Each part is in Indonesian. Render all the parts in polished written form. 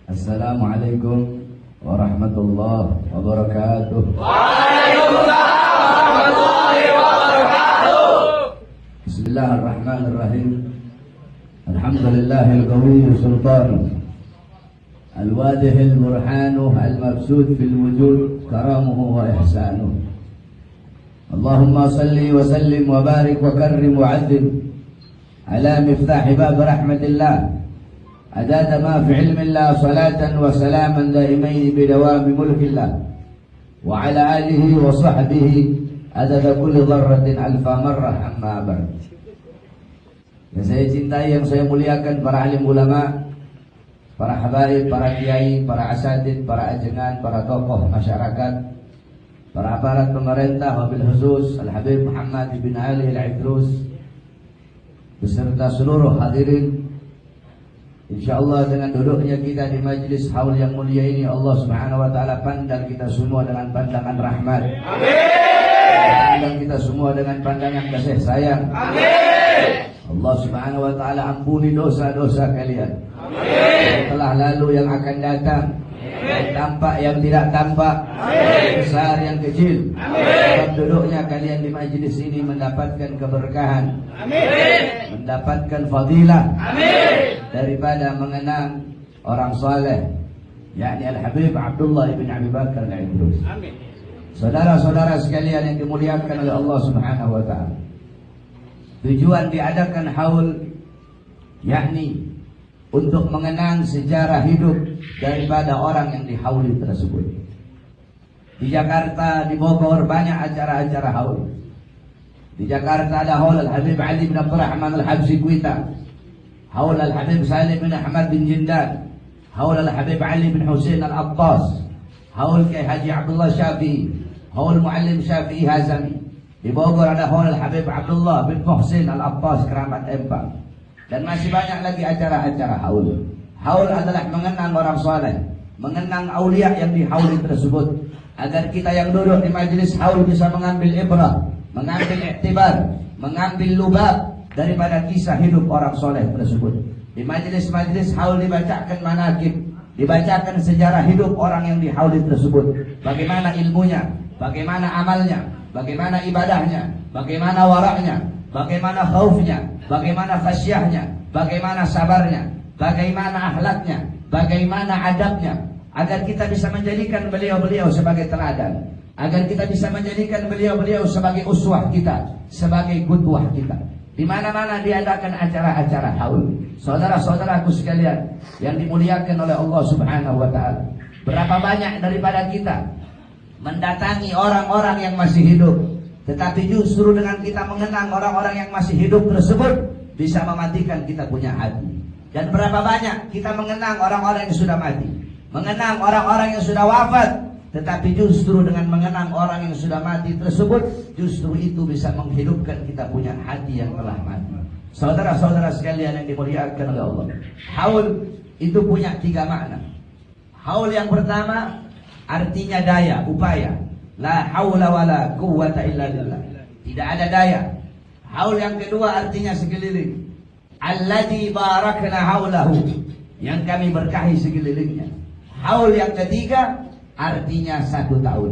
Assalamualaikum warahmatullahi wabarakatuh. Waalaikumsalam warahmatullahi wabarakatuh. Bismillahirrahmanirrahim. Alhamdulillahil qawiyyi sultan al-wadihil burhanu al-mabsud fil wujud karamuhu wa ihsanuhu. Allahumma salli wa sallim wa barik wa karrim wa azim ala miftahi bab rahmatillah adada ma fi ilmillah salatan wa salaman daimain bidawami mulkillah wa ala alihi wa sahbihi adada kulli dharratin alfa marrah amma ba'd. Yang saya cintai, yang saya muliakan, para alim ulama, para habaib, para kiai, para asatid, para ajengan, para tokoh masyarakat, para aparat pemerintah, wabil khusus Al-Habib Muhammad bin Ali Al-Idrus, beserta seluruh hadirin. InsyaAllah dengan duduknya kita di majlis haul yang mulia ini, Allah subhanahu wa ta'ala pandang kita semua dengan pandangan rahmat. Amin. Pandang kita semua dengan pandangan kasih sayang. Amin. Allah subhanahu wa ta'ala ampuni dosa-dosa kalian. Amin. Yang telah lalu, yang akan datang, yang tampak, yang tidak tampak, yang besar, yang kecil. Sebab duduknya kalian di majlis ini mendapatkan keberkahan. Amin. Mendapatkan fadilah. Amin. Daripada mengenang orang saleh, yakni Al-Habib Abdullah bin Abi Bakar Al-Idrus. Amin. Saudara-saudara sekalian yang dimuliakan oleh Allah subhanahu wa ta'ala, tujuan diadakan haul yakni untuk mengenang sejarah hidup daripada orang yang dihauli tersebut. Di Jakarta, di Bogor banyak acara-acara haul. Di Jakarta ada haul Al-Habib Ali bin Abdurrahman Al-Habsyi Kuita, haul Al-Habib Salim bin Ahmad bin Jindan, haul Al-Habib Ali bin Husain Al-Attas, haul Kiai Haji Abdullah Syafi'i, haul Muallim Syafi'i Hazami. Di Bogor ada haul Al-Habib Abdullah bin Muhsin Al-Attas Keramat Empang. Dan masih banyak lagi acara-acara haul. Haul adalah mengenang orang saleh, mengenang aulia yang dihauli tersebut, agar kita yang duduk di majlis haul bisa mengambil ibrah, mengambil iktibar, mengambil lubab daripada kisah hidup orang soleh tersebut. Di majlis-majlis haul dibacakan manaqib, dibacakan sejarah hidup orang yang dihauli tersebut, bagaimana ilmunya, bagaimana amalnya, bagaimana ibadahnya, bagaimana waraknya, bagaimana khaufnya, bagaimana khasyahnya, bagaimana sabarnya, bagaimana akhlaknya, bagaimana adabnya, agar kita bisa menjadikan beliau-beliau sebagai teladan, agar kita bisa menjadikan beliau-beliau sebagai uswah kita, sebagai qudwah kita. Di mana-mana diadakan acara-acara haul. Saudara-saudaraku sekalian yang dimuliakan oleh Allah subhanahu wa ta'ala, berapa banyak daripada kita mendatangi orang-orang yang masih hidup, tetapi justru dengan kita mengenang orang-orang yang masih hidup tersebut bisa mematikan kita punya hati. Dan berapa banyak kita mengenang orang-orang yang sudah mati, mengenang orang-orang yang sudah wafat, tetapi justru dengan mengenang orang yang sudah mati tersebut, justru itu bisa menghidupkan kita punya hati yang telah mati. Saudara-saudara sekalian yang dimuliakan oleh Allah, haul itu punya 3 makna. Haul yang pertama artinya daya, upaya. La haula wala quwwata illa billah. Tidak ada daya. Haul yang kedua artinya sekeliling. Alladzi barakna haulahu, yang kami berkahi sekelilingnya. Haul yang ketiga artinya 1 tahun.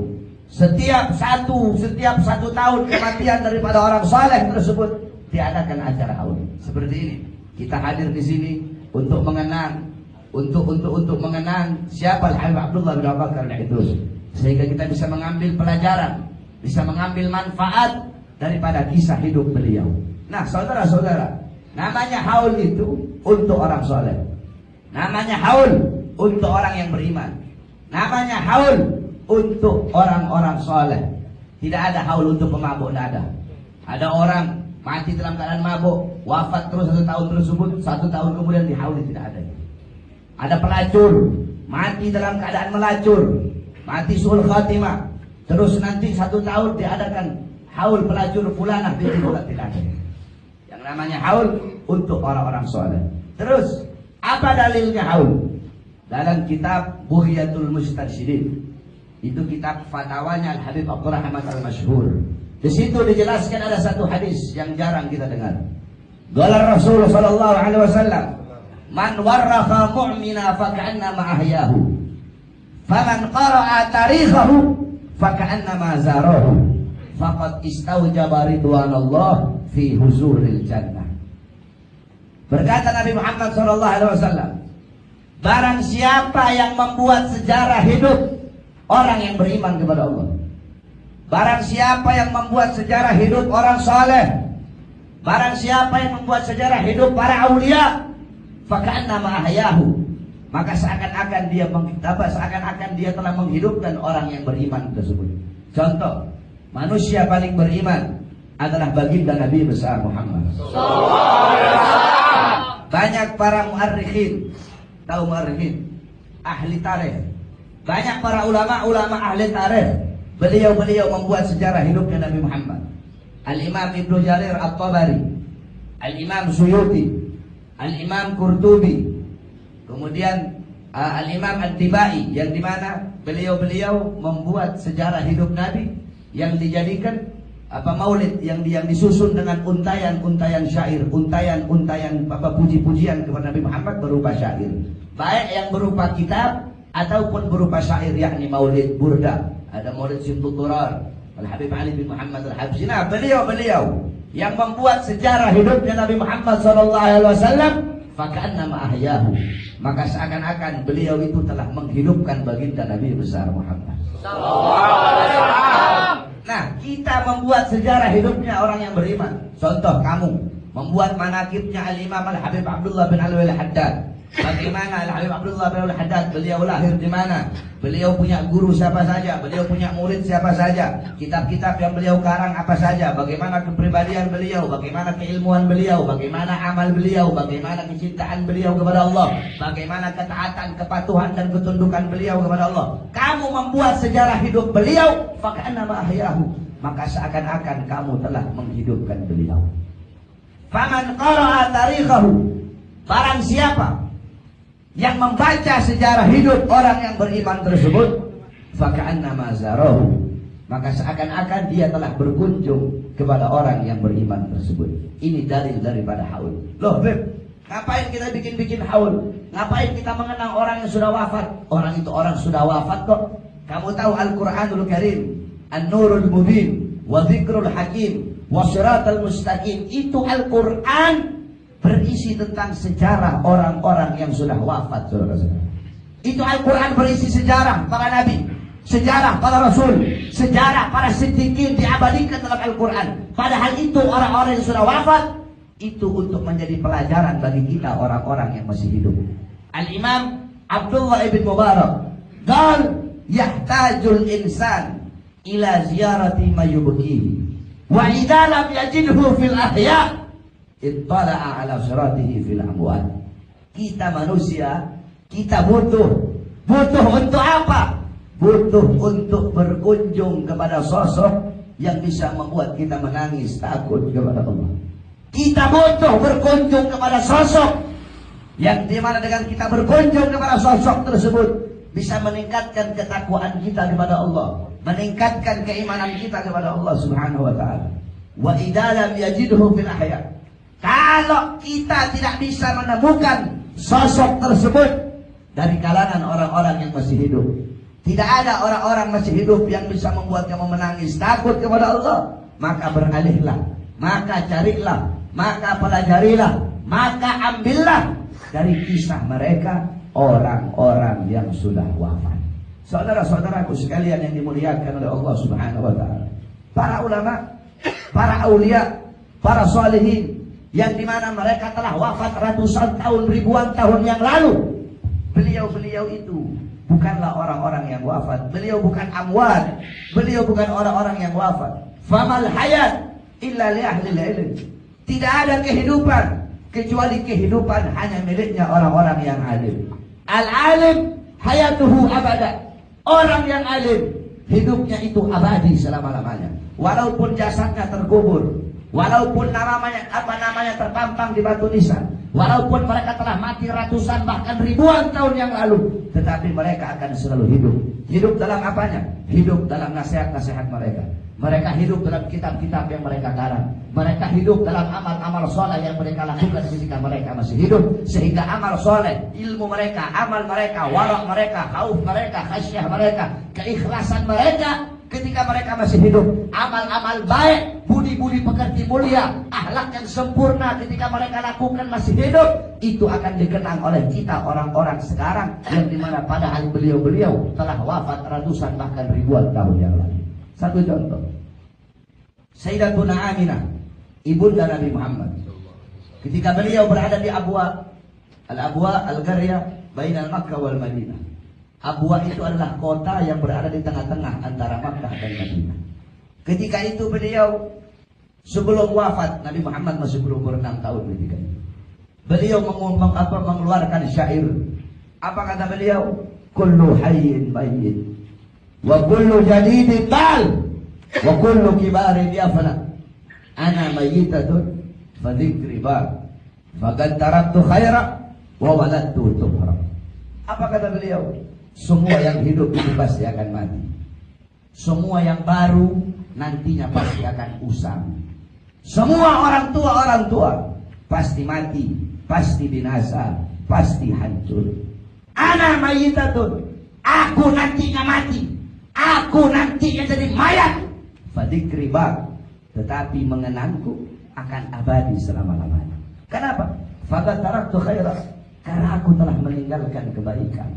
Setiap satu tahun kematian daripada orang saleh tersebut diadakan acara haul. Seperti ini. Kita hadir di sini untuk mengenang, untuk mengenang siapa Al-Habib Abdullah bin Abi Bakar Al-Idrus, sehingga kita bisa mengambil pelajaran, bisa mengambil manfaat daripada kisah hidup beliau. Nah, saudara-saudara, namanya haul itu untuk orang soleh, namanya haul untuk orang yang beriman, namanya haul untuk orang-orang soleh. Tidak ada haul untuk pemabuk, tidak ada. Ada orang mati dalam keadaan mabuk, wafat terus 1 tahun tersebut, 1 tahun kemudian dihauli, tidak ada. Ada pelacur, mati dalam keadaan melacur, mati suul khatimah, terus nanti 1 tahun diadakan haul pelacur fulanah binti fulan, tidak ada. Yang namanya haul untuk orang-orang soleh. Terus apa dalilnya haul? Dalam kitab Bughyatul Mustarsyidin, itu kitab fatwanya Al-Habib Abdurrahman Al-Masyhur. Di situ dijelaskan ada satu hadis yang jarang kita dengar. Qala Rasulullah sallallahu alaihi wasallam, Man warrafa mu'mina faka'annama ahyahu. Faman qara'a tarikhahu faka'annama zarahu. Faqad istawjaba ridwanallah fi huzuril jannah. Berkata Nabi Muhammad SAW, barang siapa yang membuat sejarah hidup orang yang beriman kepada Allah, barang siapa yang membuat sejarah hidup orang saleh, barang siapa yang membuat sejarah hidup para aulia, faka'annama ahyahu, maka seakan-akan dia telah menghidupkan orang yang beriman tersebut. Contoh, manusia paling beriman adalah baginda Nabi besar Muhammad. Banyak para muarrikhin, tahu muarrikhin, ahli tarikh. Banyak para ulama ahli tarikh. Beliau membuat sejarah hidupnya Nabi Muhammad. Al-Imam Ibnu Jarir At-Tabari, Al-Imam Suyuti, Al-Imam Qurtubi, kemudian Al-Imam At-Tibai, yang dimana beliau membuat sejarah hidup Nabi yang dijadikan maulid yang disusun dengan untayan syair, untayan puji-pujian kepada Nabi Muhammad berupa syair, baik yang berupa kitab ataupun berupa syair, yakni maulid burda, ada maulid Simtul Durar, Al-Habib Ali bin Muhammad Al-Habsyi. Nah, beliau yang membuat sejarah hidupnya Nabi Muhammad SAW, faka'annama ahyahu, maka seakan-akan beliau itu telah menghidupkan baginda Nabi besar Muhammad. Nah, kita membuat sejarah hidupnya orang yang beriman. Contoh, kamu membuat manakibnya Al-Imam Al-Habib Abdullah bin Alwi Al-Haddad. Bagaimana Al-Habib Abdullah bin Alwi Al-Haddad, beliau lahir di mana, beliau punya guru siapa saja, beliau punya murid siapa saja, kitab-kitab yang beliau karang apa saja, bagaimana kepribadian beliau, bagaimana keilmuan beliau, bagaimana amal beliau, bagaimana kecintaan beliau kepada Allah, bagaimana ketaatan, kepatuhan dan ketundukan beliau kepada Allah. Kamu membuat sejarah hidup beliau, faka'annama ahyahu, maka seakan-akan kamu telah menghidupkan beliau. Faman qara'a tarikhahu, barang siapa yang membaca sejarah hidup orang yang beriman tersebut, faka'annama zarahu, maka seakan-akan dia telah berkunjung kepada orang yang beriman tersebut. Ini dalil daripada haul. Loh Beb, ngapain kita bikin haul? Ngapain kita mengenang orang yang sudah wafat? Orang itu orang sudah wafat kok. Kamu tahu Al-Quranul Karim, An-Nurul Mubin, wa Dzikrul Hakim, wa Siratal Mustaqim, itu Al-Quran berisi tentang sejarah orang-orang yang sudah wafat, saudara-saudara. Itu Al-Quran berisi sejarah para nabi, sejarah para rasul, sejarah para siddiqin diabadikan dalam Al-Quran. Padahal itu orang-orang yang sudah wafat, itu untuk menjadi pelajaran bagi kita orang-orang yang masih hidup. Al-Imam Abdullah ibn Mubarak qal yahtajul insan ila ziyarati ma yubkihi wa idza lam yajidhu fil ahya ittala'a ala siratihi fil amwat. Kita manusia, kita butuh untuk apa? Butuh untuk berkunjung kepada sosok yang bisa membuat kita menangis takut kepada Allah. Kita butuh berkunjung kepada sosok yang dimana dengan kita berkunjung kepada sosok tersebut bisa meningkatkan ketakwaan kita kepada Allah, meningkatkan keimanan kita kepada Allah Subhanahu wa taala. Wa idza lam yajidhu fil ahya, kalau kita tidak bisa menemukan sosok tersebut dari kalangan orang-orang yang masih hidup, tidak ada orang-orang masih hidup yang bisa membuat kamu menangis takut kepada Allah, maka beralihlah, maka carilah, maka pelajarilah, maka ambillah dari kisah mereka orang-orang yang sudah wafat. Saudara-saudaraku sekalian yang dimuliakan oleh Allah Subhanahu wa taala, para ulama, para aulia, para sholihin yang dimana mereka telah wafat ratusan tahun, ribuan tahun yang lalu, beliau itu bukanlah orang-orang yang wafat. Beliau bukan amwat, beliau bukan orang-orang yang wafat. Famal hayat illa li ahlil ilm, tidak ada kehidupan kecuali kehidupan hanya miliknya orang-orang yang alim. Al-alim hayatuhu abada, orang yang alim hidupnya itu abadi selama-lamanya, walaupun jasadnya terkubur, walaupun namanya terpampang di batu nisan, Walaupun mereka telah mati ratusan bahkan ribuan tahun yang lalu, tetapi mereka akan selalu hidup. Hidup dalam apanya? Hidup dalam nasihat-nasihat mereka. Mereka hidup dalam kitab-kitab yang mereka karang. Mereka hidup dalam amal-amal soleh yang mereka lakukan ketika mereka masih hidup. Sehingga amal soleh, ilmu mereka, amal mereka, wara' mereka, khauf mereka, khasyah mereka, keikhlasan mereka ketika mereka masih hidup, amal-amal baik, budi-budi pekerti mulia, akhlak yang sempurna ketika mereka lakukan masih hidup, itu akan dikenang oleh kita orang-orang sekarang yang dimana padahal beliau-beliau telah wafat ratusan bahkan ribuan tahun yang lalu. Satu contoh, Sayyidatuna Aminah, ibunda Nabi Muhammad, ketika beliau berada di Abwa Al-Qaryah bainal Makkah wal Madinah. Abwa itu adalah kota yang berada di tengah-tengah antara Makkah dan Madinah. Ketika itu beliau sebelum wafat, Nabi Muhammad masih berumur 6 tahun ketika itu. Beliau mengeluarkan syair. Apa kata beliau? Kullu hayyin mayyit wa kullu jadidin bal wa kullu kibarin yafna. Ana mayyitatun fa dzikri bal. Faqad taraktu khaira wa waladtu tuhra. Apa kata beliau? Semua yang hidup itu pasti akan mati. Semua yang baru nantinya pasti akan usang. Semua orang tua pasti mati, pasti binasa, pasti hancur. Ana mayyitatun, aku nantinya mati, aku nantinya jadi mayat. Fadzikri baq, tetapi mengenangku akan abadi selama-lamanya. Kenapa? Faqad taraktu khaira, karena aku telah meninggalkan kebaikan.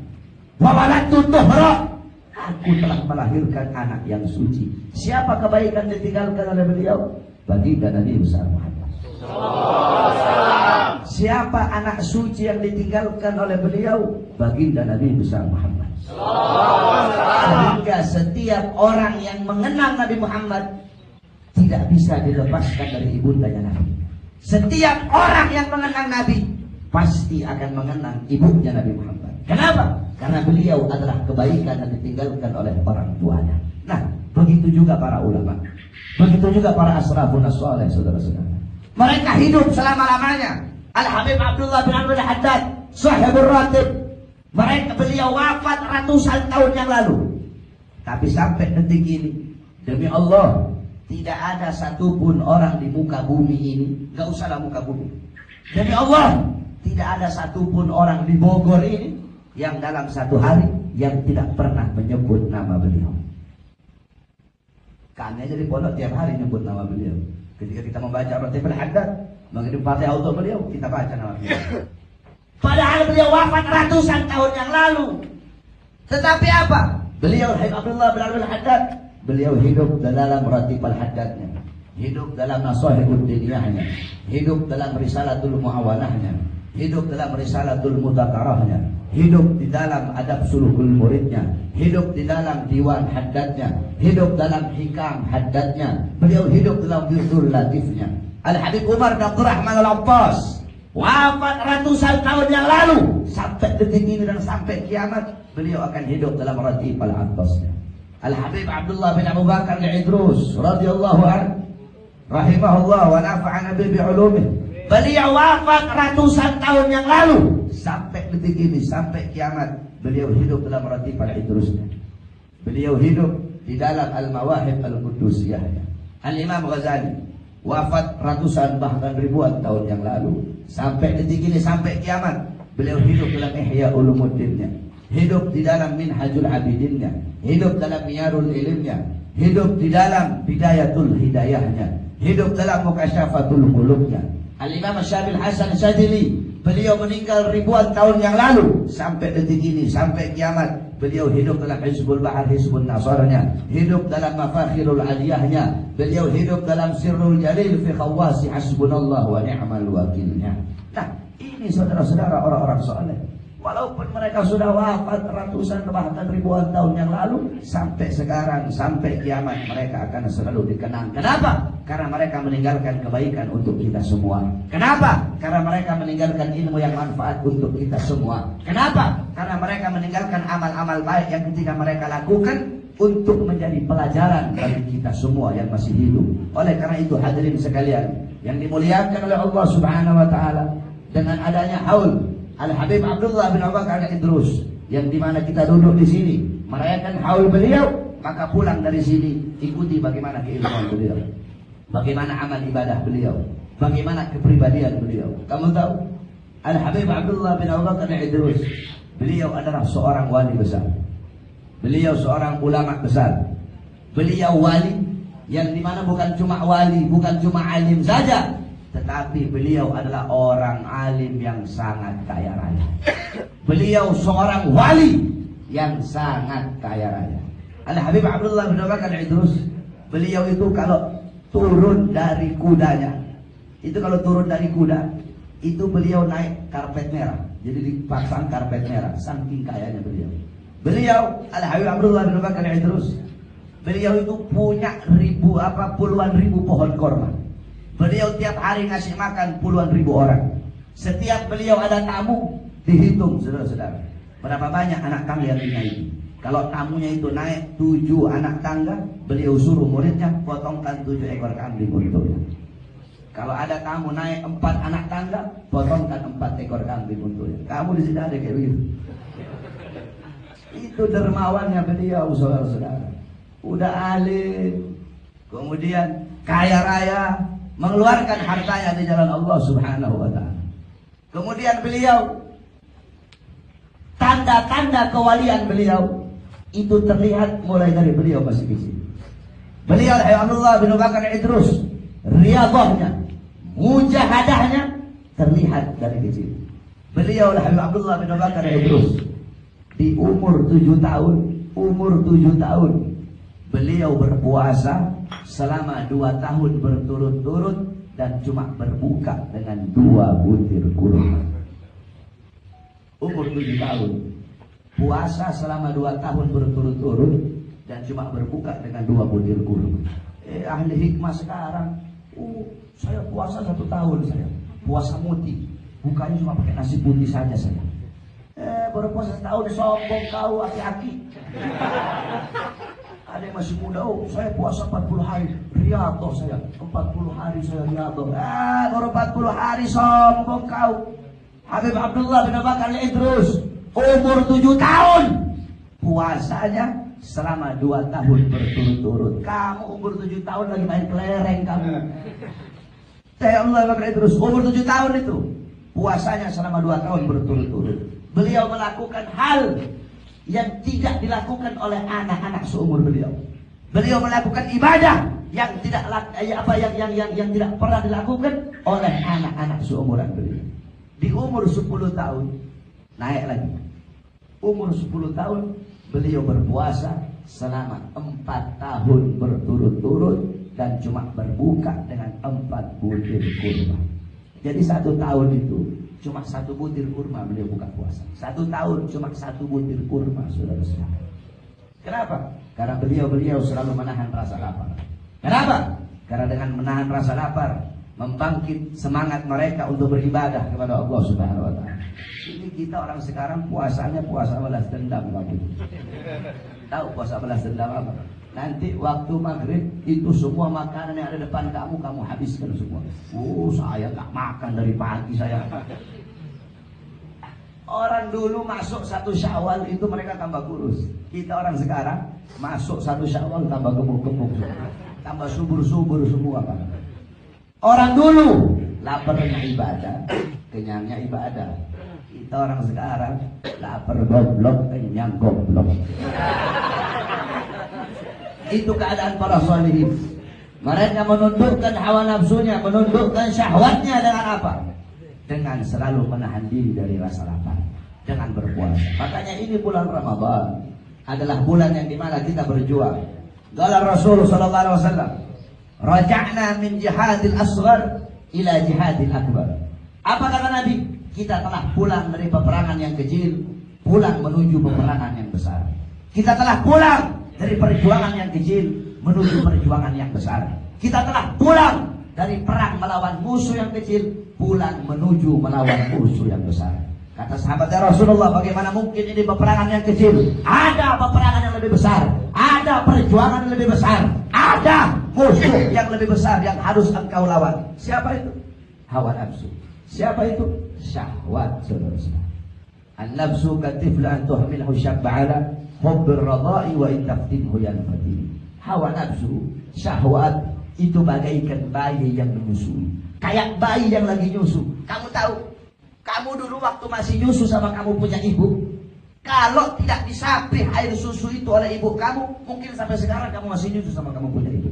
Wa waladtu tuhra, aku telah melahirkan anak yang suci. Siapa kebaikan ditinggalkan oleh beliau? Baginda Nabi besar Muhammad. Siapa anak suci yang ditinggalkan oleh beliau? Baginda Nabi besar Muhammad. Sehingga setiap orang yang mengenal Nabi Muhammad tidak bisa dilepaskan dari ibundanya Nabi. Setiap orang yang mengenal Nabi pasti akan mengenang ibunya Nabi Muhammad. Kenapa? Karena beliau adalah kebaikan yang ditinggalkan oleh orang tuanya. Nah, begitu juga para ulama, begitu juga para asrafun as-salih, saudara-saudara. Mereka hidup selama-lamanya. Al-Habib Abdullah bin Abdul Haddad, sahibur ratib, beliau wafat ratusan tahun yang lalu. Tapi sampai detik ini, demi Allah, tidak ada satupun orang di muka bumi ini, gak usahlah muka bumi, demi Allah, tidak ada satupun orang di Bogor ini yang dalam satu hari yang tidak pernah menyebut nama beliau. Kami aja di pondok tiap hari nyebut nama beliau. Ketika kita membaca Ratibul Haddad, mengirim Fatihah untuk beliau, kita baca nama beliau. Padahal beliau wafat ratusan tahun yang lalu. Tetapi apa? Beliau Abdullah bin Abdul Haddad, beliau hidup dalam Ratibul Haddadnya, hidup dalam Nasahihud Diniyahnya, hidup dalam Risalatul Muawanahnya, hidup dalam Risalatul Mudzakarahnya, hidup di dalam Adab Sulukul Muridnya, hidup di dalam Diwan Haddadnya, hidup dalam Hikam Haddadnya, beliau hidup dalam Wirdul Latifnya. Al-Habib Umar bin Abdurrahman Al-Abbas wafat ratusan tahun yang lalu. Sampai detik ini dan sampai kiamat beliau akan hidup dalam Ratib Al-Abbasnya. Al-Habib Abdullah bin Abu Bakar Al-Idrus radhiyallahu anhu rahimahullah wa nafa'ana bi ulumih, beliau wafat ratusan tahun yang lalu. Sampai detik ini, sampai kiamat, beliau hidup dalam Ratib Al-Idrusnya. Beliau hidup di dalam Al-Mawahib Al-Qudusiyahnya. Al-Imam Ghazali wafat ratusan bahkan ribuan tahun yang lalu. Sampai detik ini, sampai kiamat, beliau hidup dalam Ihya Ulumuddinnya, hidup di dalam Minhajul Abidinnya, hidup dalam Miyarul Ilimnya, hidup di dalam Bidayatul Hidayahnya, hidup dalam Mukasyafatul Qulubnya. Al-Imam Syabil Hasan Syadili, beliau meninggal ribuan tahun yang lalu. Sampai detik ini, sampai kiamat, beliau hidup dalam Hizbul Bahar, Hizbun Nasarnya, hidup dalam Mafakhirul Aliyahnya, beliau hidup dalam Sirrul Jalil fi Khawasi Hasbunallah wa ni'mal wakilnya. Nah, ini saudara-saudara orang-orang saleh. Walaupun mereka sudah wafat ratusan bahkan ribuan tahun yang lalu, sampai sekarang, sampai kiamat mereka akan selalu dikenang. Kenapa? Karena mereka meninggalkan kebaikan untuk kita semua. Kenapa? Karena mereka meninggalkan ilmu yang manfaat untuk kita semua. Kenapa? Karena mereka meninggalkan amal-amal baik yang ketika mereka lakukan untuk menjadi pelajaran bagi kita semua yang masih hidup. Oleh karena itu hadirin sekalian yang dimuliakan oleh Allah Subhanahu wa taala, dengan adanya haul Al-Habib Abdullah bin Abu Bakar Idrus, yang dimana kita duduk di sini merayakan haul beliau, maka pulang dari sini ikuti bagaimana keilmuan beliau, bagaimana amal ibadah beliau, bagaimana kepribadian beliau. Kamu tahu Al-Habib Abdullah bin Abu Bakar Idrus, beliau adalah seorang wali besar. Beliau seorang ulama besar. Beliau wali yang dimana bukan cuma wali, bukan cuma alim saja, tetapi beliau adalah orang alim yang sangat kaya raya. Beliau seorang wali yang sangat kaya raya. Al-Habib Abdullah bin Abu Bakar Idrus, beliau itu kalau turun dari kudanya, itu kalau turun dari kuda, itu beliau naik karpet merah. Jadi dipasang karpet merah, saking kayanya beliau. Beliau Al-Habib Abdullah bin Abu Bakar Idrus, beliau itu punya puluhan ribu pohon korma. Beliau tiap hari ngasih makan puluhan ribu orang. Setiap beliau ada tamu, dihitung saudara-saudara, berapa banyak anak tangga yang dinaiki. Kalau tamunya itu naik 7 anak tangga, beliau suruh muridnya potongkan 7 ekor kambing untuknya. Kalau ada tamu naik 4 anak tangga, potongkan 4 ekor kambing untuknya. Kamu di sini ada kayak begitu. Itu dermawannya beliau, saudara-saudara. Udah alim, kemudian kaya raya, mengeluarkan hartanya di jalan Allah Subhanahu wa ta'ala. Kemudian beliau, tanda-tanda kewalian beliau itu terlihat mulai dari beliau masih kecil. Beliau Abdullah bin Abu Bakar Idrus, riyadhahnya, mujahadahnya terlihat dari kecil. Beliau Abdullah bin Abu Bakar Idrus di umur 7 tahun, beliau berpuasa selama 2 tahun berturut-turut dan cuma berbuka dengan 2 butir kurma. Umur 7 tahun, puasa selama 2 tahun berturut-turut dan cuma berbuka dengan 2 butir kurma. Ahli hikmah sekarang, saya puasa 1 tahun, saya puasa muti, bukanya cuma pakai nasi putih saja saya. Baru puasa setahun, sombong kau aki-aki. Ada yang masih muda, saya puasa 40 hari, riyadhah saya, 40 hari saya riyadhah. Baru 40 hari, sombong kau. Habib Abdullah bin Abu Bakar Idrus, umur 7 tahun, puasanya selama 2 tahun berturut-turut. Kamu umur 7 tahun lagi main kelereng kamu. Saya Allah Bakar Idrus, umur 7 tahun itu, puasanya selama 2 tahun berturut-turut. Beliau melakukan hal yang tidak dilakukan oleh anak-anak seumur beliau. Beliau melakukan ibadah yang tidak yang tidak pernah dilakukan oleh anak-anak seumuran beliau. Di umur 10 tahun naik lagi. Umur 10 tahun beliau berpuasa selama 4 tahun berturut-turut dan cuma berbuka dengan 4 butir kurma. Jadi 1 tahun itu cuma 1 butir kurma beliau buka puasa. 1 tahun cuma 1 butir kurma, saudara-saudara. Kenapa? Karena beliau selalu menahan rasa lapar. Kenapa? Karena dengan menahan rasa lapar, membangkit semangat mereka untuk beribadah kepada Allah Subhanahu wa ta'ala. Ini kita orang sekarang puasanya puasa balas dendam, Bapak. Tahu puasa balas dendam apa? Nanti waktu maghrib itu semua makanan yang ada depan kamu habiskan semua. Saya nggak makan dari pagi saya. Orang dulu masuk 1 Syawal itu mereka tambah kurus. Kita orang sekarang masuk 1 Syawal tambah gemuk-gemuk, tambah subur-subur semua, Pak. Orang dulu laparnya ibadah, kenyangnya ibadah. Kita orang sekarang lapar goblok, kenyang goblok. Itu keadaan para sholihin. Mereka menundukkan hawa nafsunya, menundukkan syahwatnya dengan apa? Dengan selalu menahan diri dari rasa lapar, dengan berpuasa. Makanya ini bulan Ramadan adalah bulan yang dimana kita berjuang. Qala Rasul sallallahu alaihi wasallam, raja'na min jihadil asghar ila jihadil akbar. Apa kata Nabi? Kita telah pulang dari peperangan yang kecil, pulang menuju peperangan yang besar. Kita telah pulang dari perjuangan yang kecil menuju perjuangan yang besar. Kita telah pulang dari perang melawan musuh yang kecil, pulang menuju melawan musuh yang besar. Kata sahabatnya Rasulullah, bagaimana mungkin ini peperangan yang kecil? Ada peperangan yang lebih besar, ada perjuangan yang lebih besar, ada musuh yang lebih besar yang harus engkau lawan. Siapa itu? Hawa nafsu. Siapa itu? syahwat, saudara-saudara. An-nafsu katifla an tuhmilhu syabba ala hubbir radai wa in taftinhu yanfati. Hawa nafsu, syahwat itu bagaikan bayi yang menyusui. Kayak bayi yang lagi nyusu. Kamu tahu, kamu dulu waktu masih nyusu sama kamu punya ibu, kalau tidak disapih air susu itu oleh ibu kamu, mungkin sampai sekarang kamu masih nyusu sama kamu punya ibu.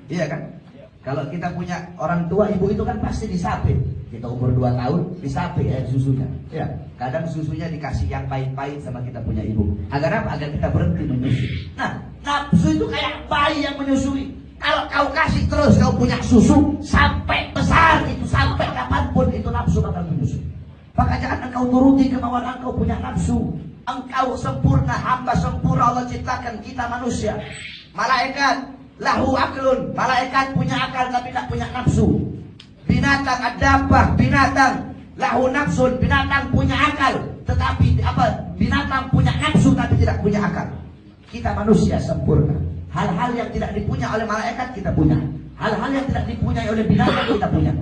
Iya kan? Kalau kita punya orang tua, ibu itu kan pasti disapih. Kita umur 2 tahun, disapih air susunya. Ya, kadang susunya dikasih yang pahit-pahit sama kita punya ibu. Agar apa? Agar kita berhenti menyusui. Nah, nafsu itu kayak bayi yang menyusui. Kalau kau kasih terus kau punya susu sampai besar itu, sampai kapanpun itu nafsu bakal menyusui. Maka jangan engkau turuti kemauan engkau punya nafsu. Engkau sempurna, hamba sempurna. Allah ciptakan kita manusia. Malaikat lahu aklun, malaikat punya akal tapi tidak punya nafsu. Binatang adabah, binatang lahu nafsun, binatang punya akal tetapi binatang punya nafsu tapi tidak punya akal. Kita manusia sempurna. Hal-hal yang tidak dipunya oleh malaikat kita punya. Hal-hal yang tidak dipunyai oleh binatang kita punya.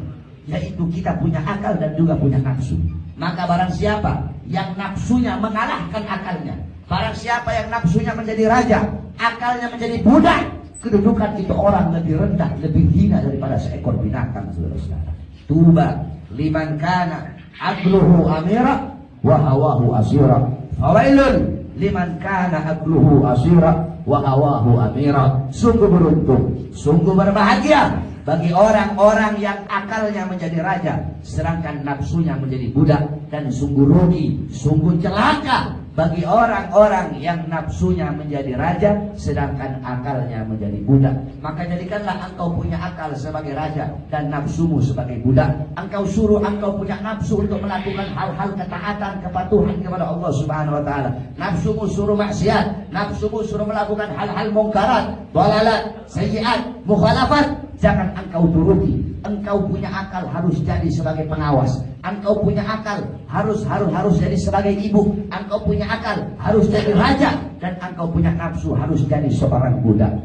Yaitu kita punya akal dan juga punya nafsu. Maka barang siapa yang nafsunya mengalahkan akalnya, barang siapa yang nafsunya menjadi raja, akalnya menjadi budak, kedudukan itu orang lebih rendah, lebih hina daripada seekor binatang, saudara-saudara. Tuba liman kana aqluhu amira wa hawahu asira. Fawailun liman kana aqluhu asira wa hawahu amira. Sungguh beruntung, sungguh berbahagia bagi orang-orang yang akalnya menjadi raja sedangkan nafsunya menjadi budak, dan sungguh rugi, sungguh celaka bagi orang-orang yang nafsunya menjadi raja sedangkan akalnya menjadi budak. Maka jadikanlah engkau punya akal sebagai raja dan nafsumu sebagai budak. Engkau suruh engkau punya nafsu untuk melakukan hal-hal ketaatan, kepatuhan kepada Allah Subhanahu wa taala. Nafsumu suruh maksiat, nafsumu suruh melakukan hal-hal mungkarat, dhalalat, sayyiat, mukhalafat, jangan engkau turuti. Engkau punya akal harus jadi sebagai pengawas. Engkau punya akal harus jadi sebagai ibu. Engkau punya akal harus jadi raja, dan engkau punya nafsu harus jadi seorang budak.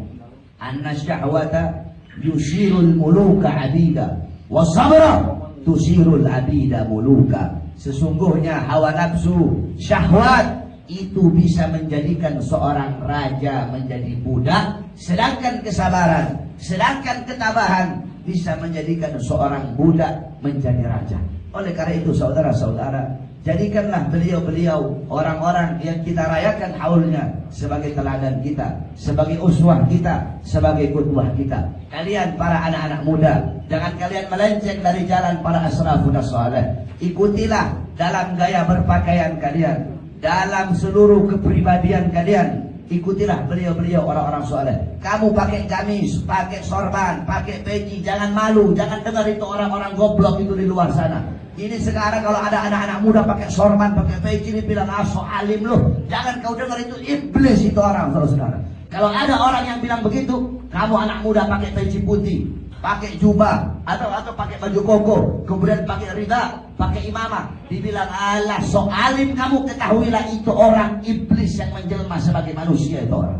Anna syahwata yusirul muluka abida wa sabra tusirul abida muluka. Sesungguhnya hawa nafsu, syahwat itu bisa menjadikan seorang raja menjadi budak, sedangkan kesabaran, sedangkan ketabahan bisa menjadikan seorang budak menjadi raja. Oleh karena itu saudara-saudara, jadikanlah beliau-beliau orang-orang yang kita rayakan haulnya sebagai teladan kita, sebagai uswah kita, sebagai qudwah kita. Kalian para anak-anak muda, jangan kalian melenceng dari jalan para asrafun saleh. Ikutilah dalam gaya berpakaian kalian, dalam seluruh kepribadian kalian. Ikutilah beliau-beliau orang-orang soleh. Kamu pakai gamis, pakai sorban, pakai peci, jangan malu, jangan dengar itu orang-orang goblok itu di luar sana. Ini sekarang kalau ada anak-anak muda pakai sorban, pakai peci, ini bilang so alim loh. Jangan kau dengar, itu iblis itu orang, saudara-saudara. Kalau ada orang yang bilang begitu, kamu anak muda pakai peci putih, pakai jubah, atau pakai baju koko, kemudian pakai rida, pakai imamah, dibilang alah so alim kamu, ketahuilah itu orang iblis yang menjelma sebagai manusia itu orang.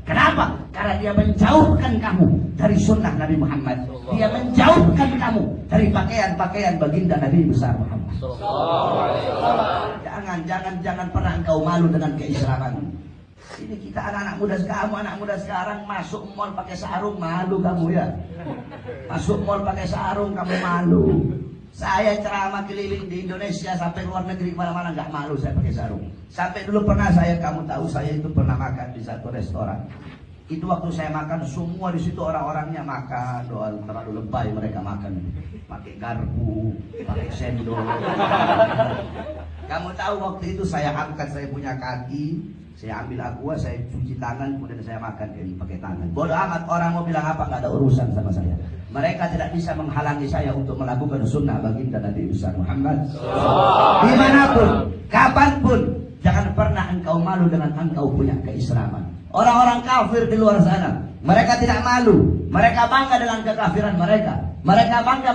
Kenapa? Karena dia menjauhkan kamu dari sunnah Nabi Muhammad. Dia menjauhkan kamu dari pakaian-pakaian baginda Nabi besar Muhammad. Jangan pernah engkau malu dengan keislaman. Ini kita anak-anak muda sekarang, anak muda sekarang masuk mall pakai sarung, malu kamu ya. Masuk mall pakai sarung kamu malu. Saya ceramah keliling di Indonesia sampai luar negeri kemana-mana nggak malu saya pakai sarung. Sampai dulu pernah kamu tahu saya itu pernah makan di satu restoran. Itu waktu saya makan, semua di situ orang-orangnya makan, doa terlalu lebay mereka makan, pakai garpu, pakai sendok. Kamu tahu waktu itu saya angkat saya punya kaki, saya ambil aqua, saya cuci tangan, kemudian saya makan ini pakai tangan. Bodoh amat orang mau bilang apa, nggak ada urusan sama saya. Mereka tidak bisa menghalangi saya untuk melakukan sunnah baginda Nabi besar Muhammad. Dimanapun, kapanpun, jangan pernah engkau malu dengan engkau punya keislaman. Orang-orang kafir di luar sana, mereka tidak malu, mereka bangga dengan kekafiran mereka. Mereka bangga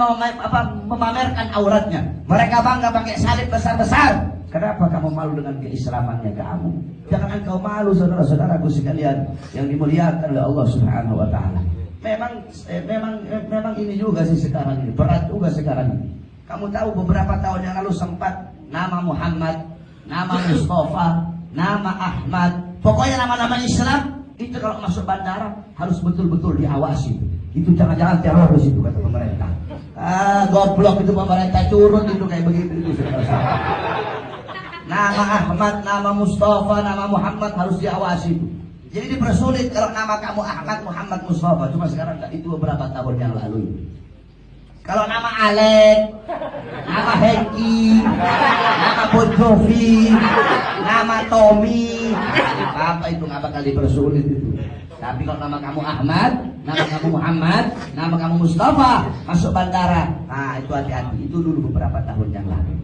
memamerkan auratnya, mereka bangga pakai salib besar-besar. Kenapa kamu malu dengan keislamannya kamu? Jangan engkau malu, saudara-saudaraku sekalian yang dimuliakan oleh Allah Subhanahu wa taala. Memang ini juga sih sekarang ini, berat juga sekarang ini. Kamu tahu beberapa tahun yang lalu sempat nama Muhammad, nama Mustafa, nama Ahmad, pokoknya nama-nama Islam itu kalau masuk bandara harus betul-betul diawasi. Itu jangan-jangan teroris itu kata pemerintah. Goblok itu pemerintah, curut itu kayak begitu itu. Nama Ahmad, nama Mustafa, nama Muhammad harus diawasi itu. Jadi dipersulit kalau nama kamu Ahmad, Muhammad, Mustafa. Cuma sekarang itu beberapa tahun yang lalu. Kalau nama Alek, nama Hengki, nama Bon Jovi, nama Tommy, apa itu nggak bakal dipersulit itu. Tapi kalau nama kamu Ahmad, nama kamu Muhammad, nama kamu Mustafa, masuk bandara, nah itu hati-hati. Itu dulu beberapa tahun yang lalu.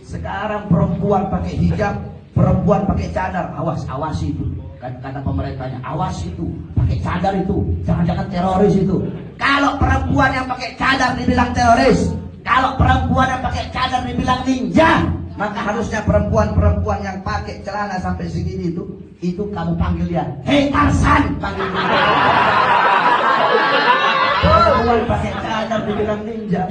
Sekarang perempuan pakai hijab, perempuan pakai cadar, awas itu. Kata pemerintahnya, awas itu, pakai cadar itu, jangan-jangan teroris itu. Kalau perempuan yang pakai cadar dibilang teroris, kalau perempuan yang pakai cadar dibilang ninja, maka harusnya perempuan-perempuan yang pakai celana sampai segini itu kamu panggil dia, hei Tarzan, panggil dia. Perempuan pakai cadar dibilang ninja.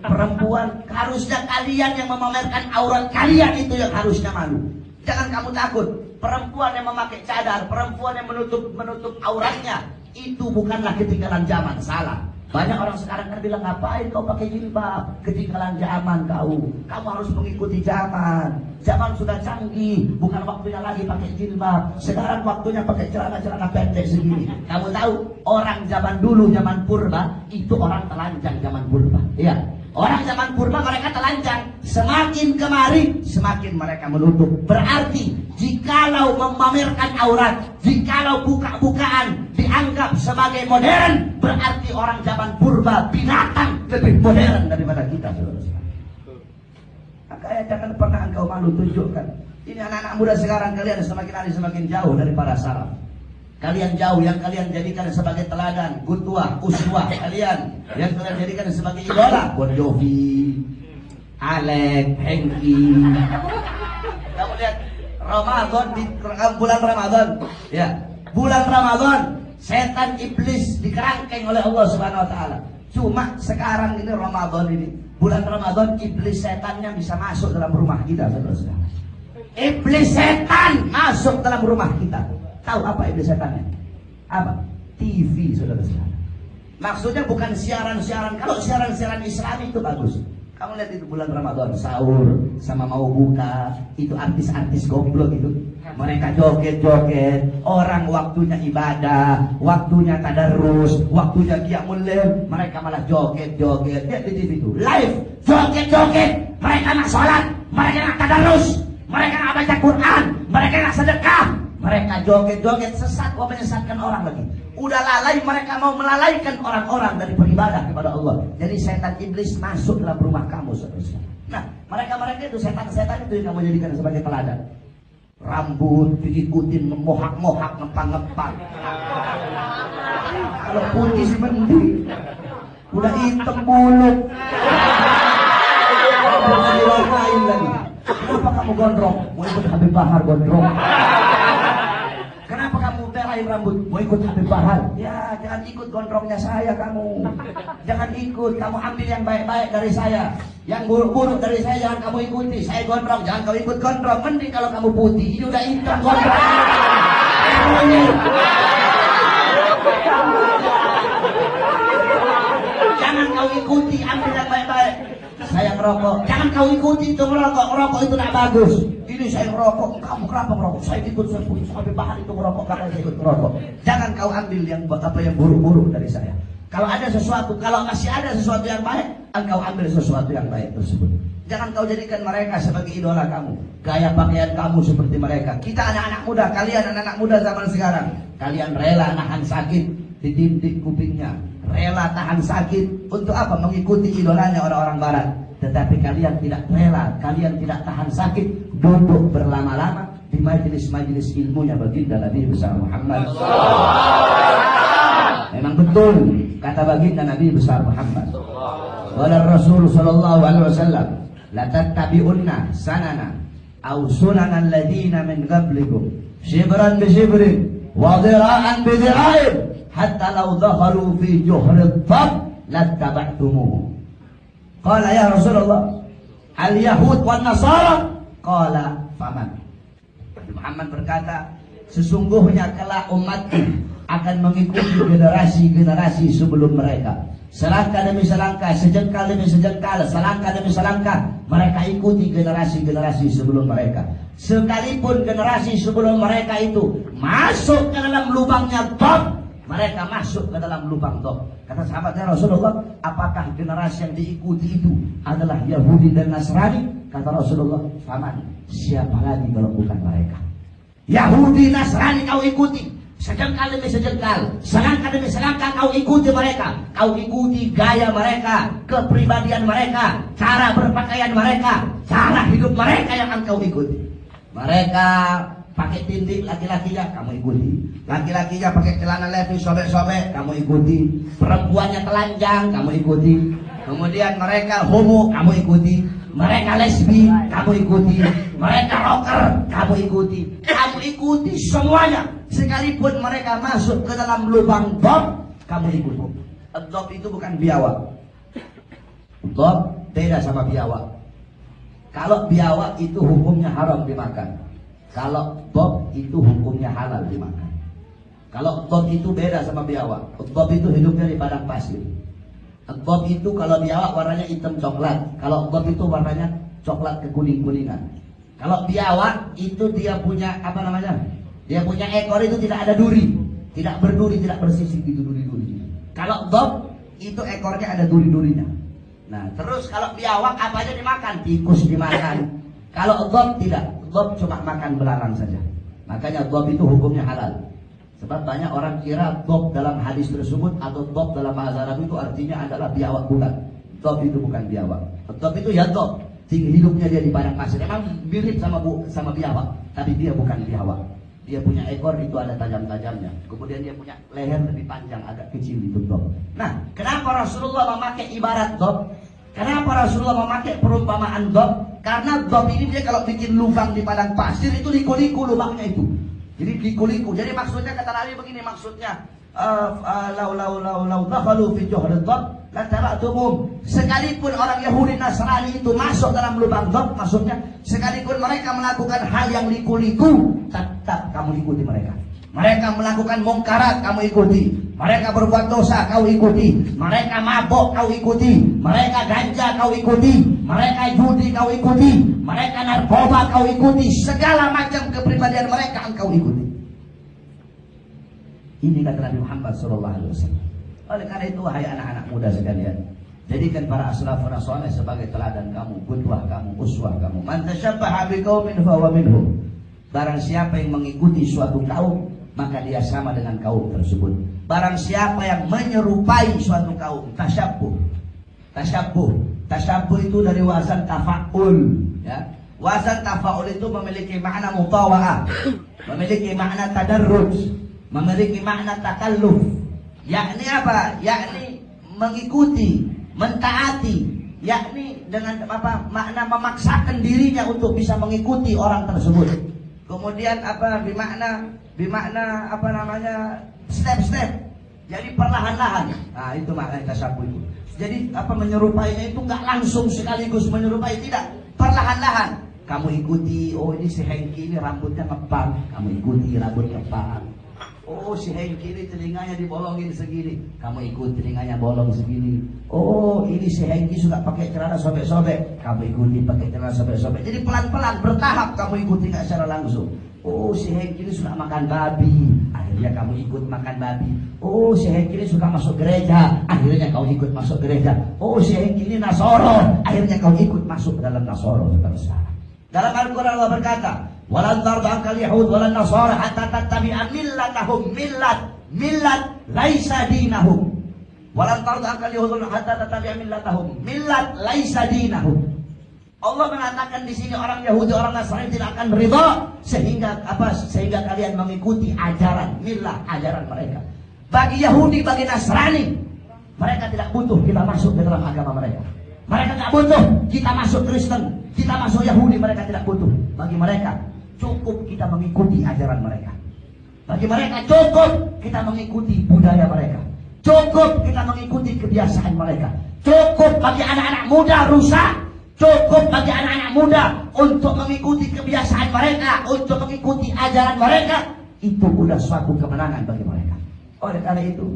Perempuan, harusnya kalian yang memamerkan aurat kalian itu yang harusnya malu. Jangan kamu takut. Perempuan yang memakai cadar, perempuan yang menutup auratnya, itu bukanlah ketinggalan zaman. Salah. Banyak orang sekarang kan bilang, ngapain kau pakai jilbab? Ketinggalan zaman kau. Kamu harus mengikuti zaman. Zaman sudah canggih, bukan waktunya lagi pakai jilbab. Sekarang waktunya pakai celana-celana pendek segini. Kamu tahu, orang zaman dulu, zaman purba, itu orang telanjang zaman purba. Iya. Orang zaman purba mereka telanjang. Semakin kemari, semakin mereka menutup. Berarti, jikalau memamerkan aurat, jikalau buka-bukaan dianggap sebagai modern, berarti orang zaman purba, binatang, lebih modern daripada kita. Makanya jangan pernah engkau malu tunjukkan. Ini anak-anak muda sekarang, kalian semakin hari semakin jauh dari para salaf. Kalian jauh, yang kalian jadikan sebagai teladan, qudwah, uswah kalian, yang kalian jadikan sebagai idola, Bon Jovi, Alek, Hengki. Kamu lihat Ramadan, di bulan Ramadan, ya, bulan Ramadan, setan iblis dikerangkeng oleh Allah Subhanahu Wa Taala. Cuma sekarang ini Ramadan ini, bulan Ramadan, iblis setannya bisa masuk dalam rumah kita, saudara. Iblis setan masuk dalam rumah kita. Tahu apa iblis setannya? Apa? TV, saudara-saudara. Maksudnya bukan siaran-siaran. Kalau siaran-siaran Islam itu bagus. Kamu lihat itu bulan Ramadan, sahur sama mau buka, itu artis-artis goblok itu. Mereka joget-joget. Orang waktunya ibadah, waktunya tadarus, waktunya qiyamul lail, mereka malah joget-joget. Lihat di TV itu, live joget-joget. Mereka nak sholat, mereka nak tadarus, mereka nak baca Quran, mereka nak sedekah. Mereka joget-joget, sesat, menyesatkan orang lagi. Udah lalai, mereka mau melalaikan orang-orang dari beribadah kepada Allah. Jadi setan iblis masuk dalam rumah kamu, saudara. Nah, mereka itu setan-setan itu yang kamu jadikan sebagai teladan. Rambut diikutin, memohak-mohak, ngepang-ngepang. Kalau putih sih mending. Udah hitam buluk. Udah diwarnain lagi. Kenapa kamu gondrong? Mau ikut Habib Bahar gondrong. Kenapa kamu belain rambut? Mau ikut Habib Bahar? Ya, jangan ikut gondrongnya saya kamu. Jangan ikut, kamu ambil yang baik-baik dari saya. Yang buruk-buruk dari saya jangan kamu ikuti. Saya gondrong, jangan kau ikut gondrong. Mending kalau kamu putih, ini udah hitam gondrong. Jangan kau ikuti, ambil yang baik-baik. Saya ngerokok, jangan kau ikuti itu ngerokok. Ngerokok itu tidak bagus. Ini saya ngerokok, kamu kenapa ngerokok? Saya ikut sampai Bahar itu ngerokok, karena saya ikut ngerokok. Jangan kau ambil yang buruk-buruk dari saya. Kalau ada sesuatu, kalau masih ada sesuatu yang baik, engkau ambil sesuatu yang baik tersebut. Jangan kau jadikan mereka sebagai idola kamu. Gaya pakaian kamu seperti mereka. Kita anak-anak muda, kalian anak-anak muda zaman sekarang, kalian rela nahan sakit ditindik kupingnya, rela tahan sakit untuk apa? Mengikuti idolanya orang-orang barat. Tetapi kalian tidak rela, kalian tidak tahan sakit duduk berlama-lama di majelis-majelis ilmunya baginda Nabi besar Muhammad. Memang betul kata baginda Nabi besar Muhammad. Wala Rasul sallallahu alaihi wasallam, la tattabi'unna sanana aw sunanal ladina min qablikum shibran bi shibrin wa dhira'an bi dhira'in hatta law dakhalu fi juhri dhab lattaba'tumuhu. Qala ya Rasulullah, al-Yahud wan Nasara. Qala faman. Muhammad berkata, sesungguhnya kelak umatku akan mengikuti generasi-generasi sebelum mereka. Selangkah demi selangkah, sejengkal demi sejengkal, selangkah demi selangkah, mereka ikuti generasi-generasi sebelum mereka. Sekalipun generasi sebelum mereka itu masuk ke dalam lubangnya bom, mereka masuk ke dalam lubang bom. Kata sahabatnya Rasulullah, apakah generasi yang diikuti itu adalah Yahudi dan Nasrani? Kata Rasulullah, faman, siapa lagi kalau bukan mereka? Yahudi Nasrani kau ikuti, sejengkal demi sejengkal, selangkah demi selangkah kau ikuti mereka. Kau ikuti gaya mereka, kepribadian mereka, cara berpakaian mereka, cara hidup mereka yang akan kau ikuti. Mereka pakai tindik laki-lakinya, kamu ikuti. Laki-lakinya pakai celana levis sobek-sobek, kamu ikuti. Perempuannya telanjang, kamu ikuti. Kemudian mereka homo, kamu ikuti. Mereka lesbi, kamu ikuti. Mereka rocker, kamu ikuti. Kamu ikuti semuanya. Sekalipun mereka masuk ke dalam lubang bom, kamu ikuti. Dob itu bukan biawak. Dob beda sama biawak. Kalau biawak itu hukumnya haram dimakan. Kalau dob itu hukumnya halal dimakan. Kalau dob itu beda sama biawak. Dob itu hidupnya di padang pasir. Dob itu kalau biawak warnanya hitam coklat. Kalau dob itu warnanya coklat kekuning-kuningan. Kalau biawak itu dia punya apa namanya? Dia punya ekor itu tidak ada duri, tidak berduri, tidak bersisik gitu duri-duri. Kalau dob itu ekornya ada duri-durinya. Nah, terus kalau biawak apa aja dimakan? Tikus dimakan. Kalau dob tidak, dob cuma makan belalang saja. Makanya dob itu hukumnya halal. Sebab banyak orang kira dob dalam hadis tersebut atau dob dalam bahasa Arab itu artinya adalah biawak, bukan. Dob itu bukan biawak. Dob itu ya dob, hidupnya dia di padang pasir. Emang mirip sama biawak, tapi dia bukan biawak. Dia punya ekor itu ada tajam-tajamnya. Kemudian dia punya leher lebih panjang, agak kecil itu dob. Nah, kenapa Rasulullah memakai ibarat dob? Kenapa Rasulullah memakai perumpamaan dob? Karena dob ini dia kalau bikin lubang di padang pasir itu liku-liku lubangnya itu. Jadi liku-liku. Jadi maksudnya kata Nabi begini, maksudnya lau dakhalu fi juhri dob la taraktumum. Sekalipun orang Yahudi Nasrani itu masuk dalam lubang dob, maksudnya sekalipun mereka melakukan hal yang liku-liku, tetap kamu ikuti mereka. Mereka melakukan mungkarat, kamu ikuti. Mereka berbuat dosa, kau ikuti. Mereka mabok, kau ikuti. Mereka ganja, kau ikuti. Mereka judi, kau ikuti. Mereka narkoba, kau ikuti. Segala macam kepribadian mereka, engkau ikuti. Ini kata Nabi Muhammad SAW. Oleh karena itu, wahai anak-anak muda sekalian, jadikan para aslafun saleh sebagai teladan kamu, qudwah kamu, uswah kamu. Man tashabbaha biqaumin fahuwa minhum. Barang siapa yang mengikuti suatu kaum, maka dia sama dengan kaum tersebut. Barang siapa yang menyerupai suatu kaum, tasyabbuh. Tasyabbuh itu dari wazan tafa'ul, ya. Wazan tafa'ul itu memiliki makna mutawa'ah, memiliki makna tadarruj, memiliki makna takalluf. Yakni apa? Yakni mengikuti, mentaati, yakni dengan apa? Makna memaksakan dirinya untuk bisa mengikuti orang tersebut. Kemudian apa? Bimakna apa namanya? Step-step. Jadi perlahan-lahan. Nah, itu makna tasyabbuh itu. Jadi apa, menyerupainya itu nggak langsung sekaligus menyerupai, tidak. Perlahan-lahan. Kamu ikuti, oh ini si Hengki ini rambutnya ngepang, kamu ikuti rambutnya ngepang. Oh si Hengki ini telinganya dibolongin segini, kamu ikut telinganya bolong segini. Oh ini si Hengki suka pakai celana sobek-sobek, kamu ikuti pakai celana sobek-sobek. Jadi pelan-pelan bertahap kamu ikuti, nggak secara langsung. Oh si Hengki ini suka makan babi, akhirnya kamu ikut makan babi. Oh si Hengki ini suka masuk gereja, akhirnya kau ikut masuk gereja. Oh si Hengki ini Nasoro, akhirnya kau ikut masuk dalam Nasoro. Dalam Al-Quran Allah berkata, walan tarda ankal yahud walan nasara hatta tattabi'a millatahum. Millat laisa dinahum. Walan tarda ankal yahud hatta tattabi'a millatahum. Millat laisa dinahum. Allah mengatakan di sini orang Yahudi, orang Nasrani tidak akan ridha sehingga apa? Sehingga kalian mengikuti ajaran millah, ajaran mereka. Bagi Yahudi, bagi Nasrani, mereka tidak butuh kita masuk ke dalam agama mereka. Mereka tidak butuh kita masuk Kristen, kita masuk Yahudi, mereka tidak butuh. Bagi mereka cukup kita mengikuti ajaran mereka. Bagi mereka cukup kita mengikuti budaya mereka. Cukup kita mengikuti kebiasaan mereka. Cukup bagi anak-anak muda rusak. Cukup bagi anak-anak muda untuk mengikuti kebiasaan mereka, untuk mengikuti ajaran mereka. Itu sudah suatu kemenangan bagi mereka. Oleh karena itu,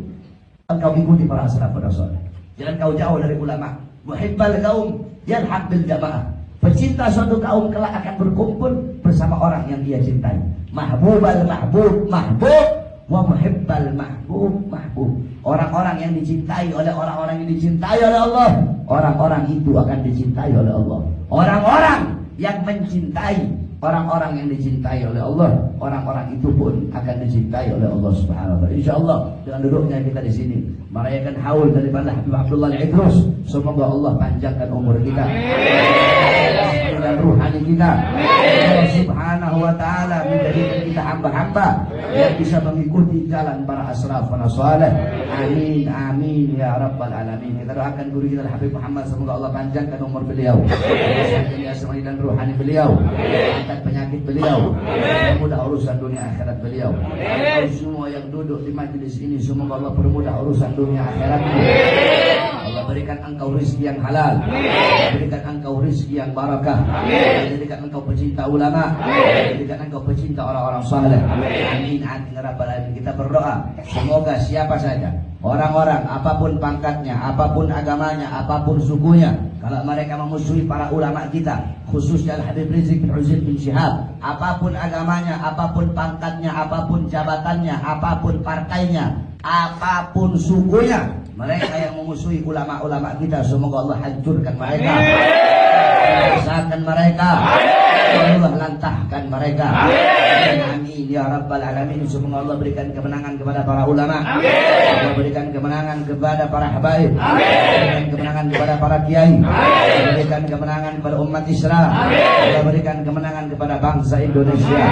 engkau ikuti para salafus saleh. Jangan kau jauh dari ulama. Muhibbal kaum yalhaq bil jamaah. Pecinta suatu kaum kelak akan berkumpul bersama orang yang dia cintai. Mahbubal mahbub mahbub wa muhibbal mahbub mahbub. Orang-orang yang dicintai oleh orang-orang yang dicintai oleh Allah, orang-orang itu akan dicintai oleh Allah. Orang-orang yang mencintai orang-orang yang dicintai oleh Allah, orang-orang itu pun akan dicintai oleh Allah Subhanahu wa taala. Insyaallah dengan duduknya kita di sini merayakan haul daripada Habib Abdullah Al-Idrus, semoga Allah panjangkan umur kita. Dan ruhani kita. Allah Subhanahu wa taala menjadikan kita hamba-hamba yang bisa mengikuti jalan para asraf wa salih. Amin amin ya rabbal alamin. Kita doakan guru kita Habib Muhammad, semoga Allah panjangkan umur beliau, jasmani dan ruhani beliau, angkat penyakit beliau, permudah urusan dunia akhirat beliau. Semua yang duduk di majelis ini semoga Allah permudah urusan dunia akhirat. Allah berikan engkau rezeki yang halal, berikan engkau rezeki yang barakah, berikan engkau pecinta ulama, berikan engkau pecinta orang-orang saleh. Amin amin ya rabbal alamin. Kita berdoa semoga siapa saja orang-orang, apapun pangkatnya, apapun agamanya, apapun sukunya, kalau mereka memusuhi para ulama kita, khususnya Habib Rizik bin Uzair bin Syihab, apapun agamanya, apapun pangkatnya, apapun jabatannya, apapun partainya, apapun sukunya, mereka yang memusuhi ulama-ulama kita, semoga Allah hancurkan mereka, binasakan mereka, Allah lantahkan mereka. Amin ya rabbal alamin. Semoga Allah berikan kemenangan kepada para ulama, Allah berikan kemenangan kepada para habaib, berikan kemenangan kepada para kiai, berikan kemenangan kepada umat Islam, Allah berikan kemenangan kepada bangsa Indonesia.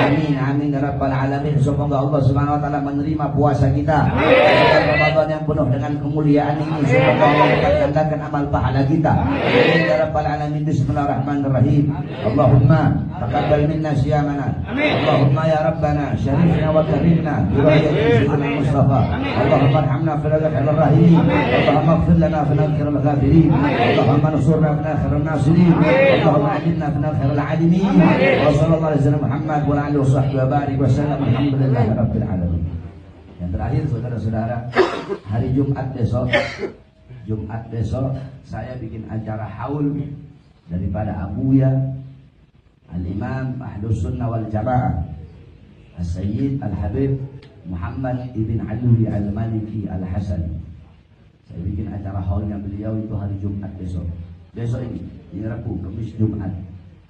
Amin amin ya rabbal alamin. Semoga Allah Subhanahu wa taala menerima puasa kita, Ramadan yang penuh dengan kemuliaan ini. Semoga Allah gandakan amal pahala kita. Amin ya rabbal alamin. Bismillahirrahmanirrahim. Allahumma taqabbal minna siyamana. Allahumma ya rabbana syarifna wa karimna bi rahmatika sayyidina Mustafa. Allahumma arhamna fil arhamir rahimin. Allahumma ighfir lana fil akhiril ghafirin. Allahumma ansurna fil akhiril nasirin. Allahumma ajilna fil akhiril alimin. Wa sallallahu alaihi wasallam Muhammad wa alihi washabbihi wa barik wa sallam. Alhamdulillahi rabbil alamin. Yang terakhir saudara-saudara, hari Jumat besok saya bikin acara haul daripada Abuya Al-Imam Ahlus Sunnah wal Jamaah As-Sayyid Al-Habib Muhammad Ibn Ali Al-Maliki Al-Hasan. Saya bikin acara haulnya beliau itu hari Jumat besok. Besok ini Rabu, Kamis, Jumat.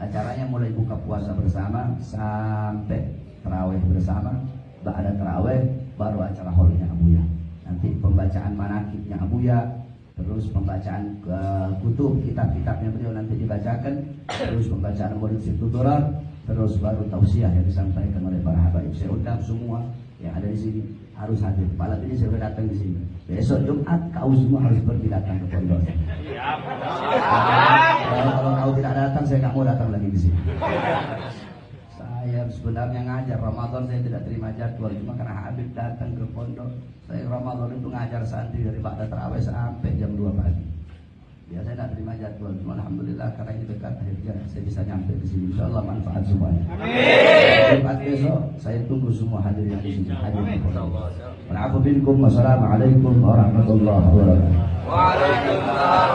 Acaranya mulai buka puasa bersama sampai tarawih bersama. Ba'da tarawih baru acara haulnya Abuya. Nanti pembacaan manaqibnya Abuya, terus pembacaan kutub kitab-kitabnya beliau nanti dibacakan, terus pembacaan Maulid Situturar, terus baru tausiah yang disampaikan oleh para habaib. Saya undang semua yang ada di sini harus hadir. Malam ini saya sudah datang di sini. Besok Jumat kau semua harus pergi datang ke pondok. Kalau kau tidak datang, saya nggak mau datang lagi di sini. Saya sebenarnya ngajar Ramadan, saya tidak terima jadwal, cuma karena Habib datang ke pondok. Saya Ramadan itu ngajar santri dari ba'da tarawih sampai jam 2 pagi. Ya saya tidak terima jadwal, cuma alhamdulillah karena ini dekat akhirnya saya bisa nyampe di sini. Insyaallah manfaat semuanya. Jumat besok saya tunggu semua hadir yang di sini. Hadir di pondok. Assalamualaikum warahmatullahi wabarakatuh. Waalaikumsalam.